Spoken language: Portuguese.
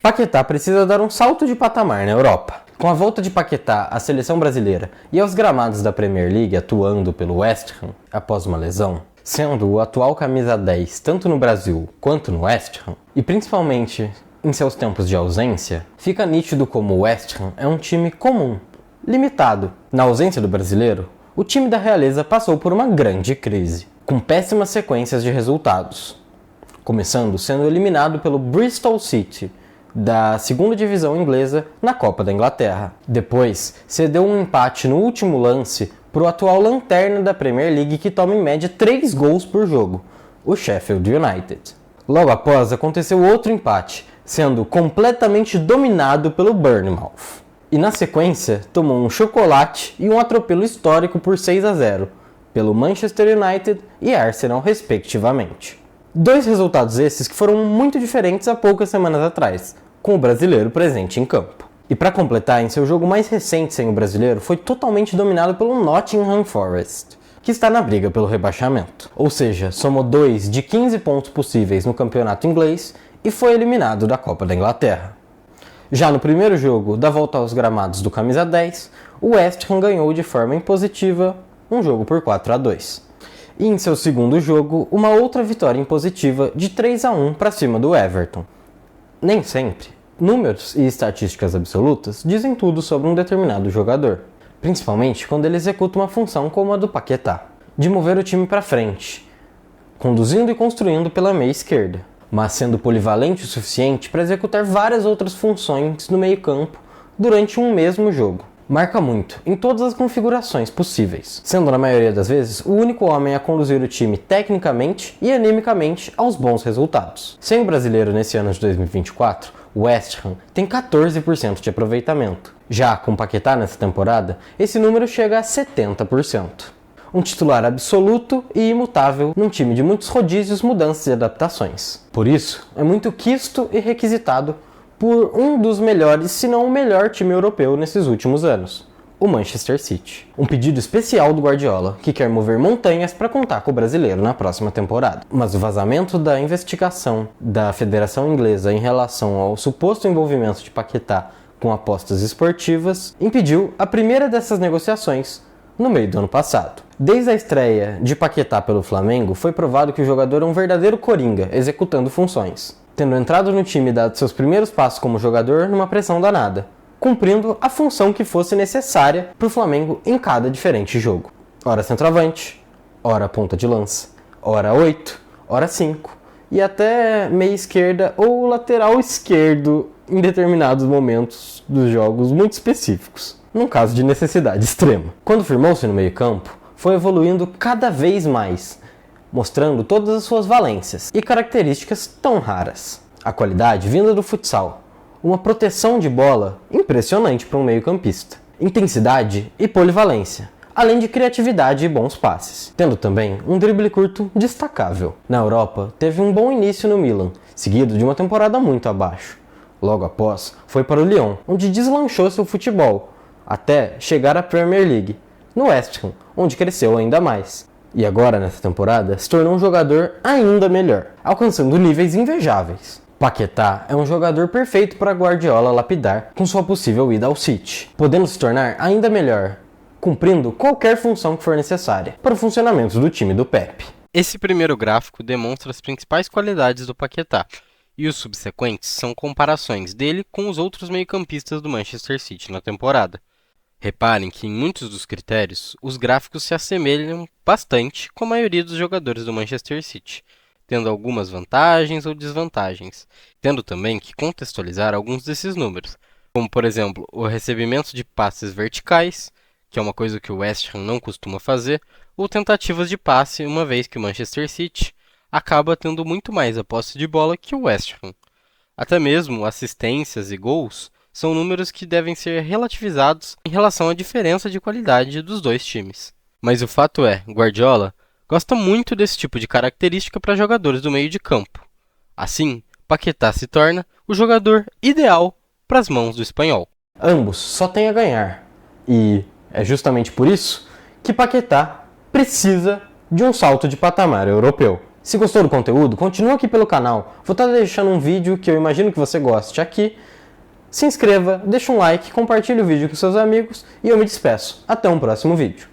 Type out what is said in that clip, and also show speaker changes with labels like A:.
A: Paquetá precisa dar um salto de patamar na Europa. Com a volta de Paquetá à seleção brasileira e aos gramados da Premier League atuando pelo West Ham após uma lesão, sendo o atual camisa 10 tanto no Brasil quanto no West Ham, e principalmente em seus tempos de ausência, fica nítido como o West Ham é um time comum, limitado. Na ausência do brasileiro, o time da realeza passou por uma grande crise, com péssimas sequências de resultados, começando sendo eliminado pelo Bristol City, da segunda divisão inglesa na Copa da Inglaterra. Depois, cedeu um empate no último lance para o atual lanterna da Premier League que toma em média 3 gols por jogo, o Sheffield United. Logo após, aconteceu outro empate, sendo completamente dominado pelo Bournemouth. E na sequência, tomou um chocolate e um atropelo histórico por 6-0, pelo Manchester United e Arsenal respectivamente. Dois resultados esses que foram muito diferentes há poucas semanas atrás, com o brasileiro presente em campo. E para completar, em seu jogo mais recente sem o brasileiro, foi totalmente dominado pelo Nottingham Forest, que está na briga pelo rebaixamento. Ou seja, somou 2 de 15 pontos possíveis no campeonato inglês e foi eliminado da Copa da Inglaterra. Já no primeiro jogo, da volta aos gramados do camisa 10, o West Ham ganhou de forma impositiva um jogo por 4-2. E em seu segundo jogo, uma outra vitória impositiva de 3-1 para cima do Everton. Nem sempre, números e estatísticas absolutas dizem tudo sobre um determinado jogador, principalmente quando ele executa uma função como a do Paquetá, de mover o time para frente, conduzindo e construindo pela meia esquerda, mas sendo polivalente o suficiente para executar várias outras funções no meio-campo durante um mesmo jogo. Marca muito, em todas as configurações possíveis, sendo na maioria das vezes o único homem a conduzir o time tecnicamente e animicamente aos bons resultados. Sem o brasileiro nesse ano de 2024, o West Ham tem 14% de aproveitamento. Já com Paquetá nessa temporada, esse número chega a 70%. Um titular absoluto e imutável num time de muitos rodízios, mudanças e adaptações. Por isso, é muito quisto e requisitado por um dos melhores, se não o melhor time europeu nesses últimos anos, o Manchester City. Um pedido especial do Guardiola, que quer mover montanhas para contar com o brasileiro na próxima temporada. Mas o vazamento da investigação da Federação Inglesa em relação ao suposto envolvimento de Paquetá com apostas esportivas impediu a primeira dessas negociações no meio do ano passado. Desde a estreia de Paquetá pelo Flamengo, foi provado que o jogador é um verdadeiro coringa, executando funções, tendo entrado no time e dado seus primeiros passos como jogador numa pressão danada, cumprindo a função que fosse necessária para o Flamengo em cada diferente jogo. Ora centroavante, ora ponta de lança, ora 8, ora 5 e até meia esquerda ou lateral esquerdo em determinados momentos dos jogos muito específicos, num caso de necessidade extrema. Quando firmou-se no meio-campo, foi evoluindo cada vez mais, mostrando todas as suas valências e características tão raras. A qualidade vinda do futsal, uma proteção de bola impressionante para um meio-campista, intensidade e polivalência, além de criatividade e bons passes, tendo também um drible curto destacável. Na Europa, teve um bom início no Milan, seguido de uma temporada muito abaixo. Logo após, foi para o Lyon, onde deslanchou seu futebol, até chegar à Premier League, no West Ham, onde cresceu ainda mais. E agora, nessa temporada, se tornou um jogador ainda melhor, alcançando níveis invejáveis. Paquetá é um jogador perfeito para Guardiola lapidar com sua possível ida ao City, podendo se tornar ainda melhor, cumprindo qualquer função que for necessária para o funcionamento do time do Pep.
B: Esse primeiro gráfico demonstra as principais qualidades do Paquetá, e os subsequentes são comparações dele com os outros meio-campistas do Manchester City na temporada. Reparem que em muitos dos critérios, os gráficos se assemelham bastante com a maioria dos jogadores do Manchester City, tendo algumas vantagens ou desvantagens, tendo também que contextualizar alguns desses números, como por exemplo o recebimento de passes verticais, que é uma coisa que o West Ham não costuma fazer, ou tentativas de passe, uma vez que o Manchester City acaba tendo muito mais a posse de bola que o West Ham. Até mesmo assistências e gols são números que devem ser relativizados em relação à diferença de qualidade dos dois times. Mas o fato é, Guardiola gosta muito desse tipo de característica para jogadores do meio de campo. Assim, Paquetá se torna o jogador ideal para as mãos do espanhol.
A: Ambos só têm a ganhar, e é justamente por isso que Paquetá precisa de um salto de patamar europeu. Se gostou do conteúdo, continua aqui pelo canal. Vou estar deixando um vídeo que eu imagino que você goste aqui. Se inscreva, deixa um like, compartilhe o vídeo com seus amigos e eu me despeço. Até um próximo vídeo.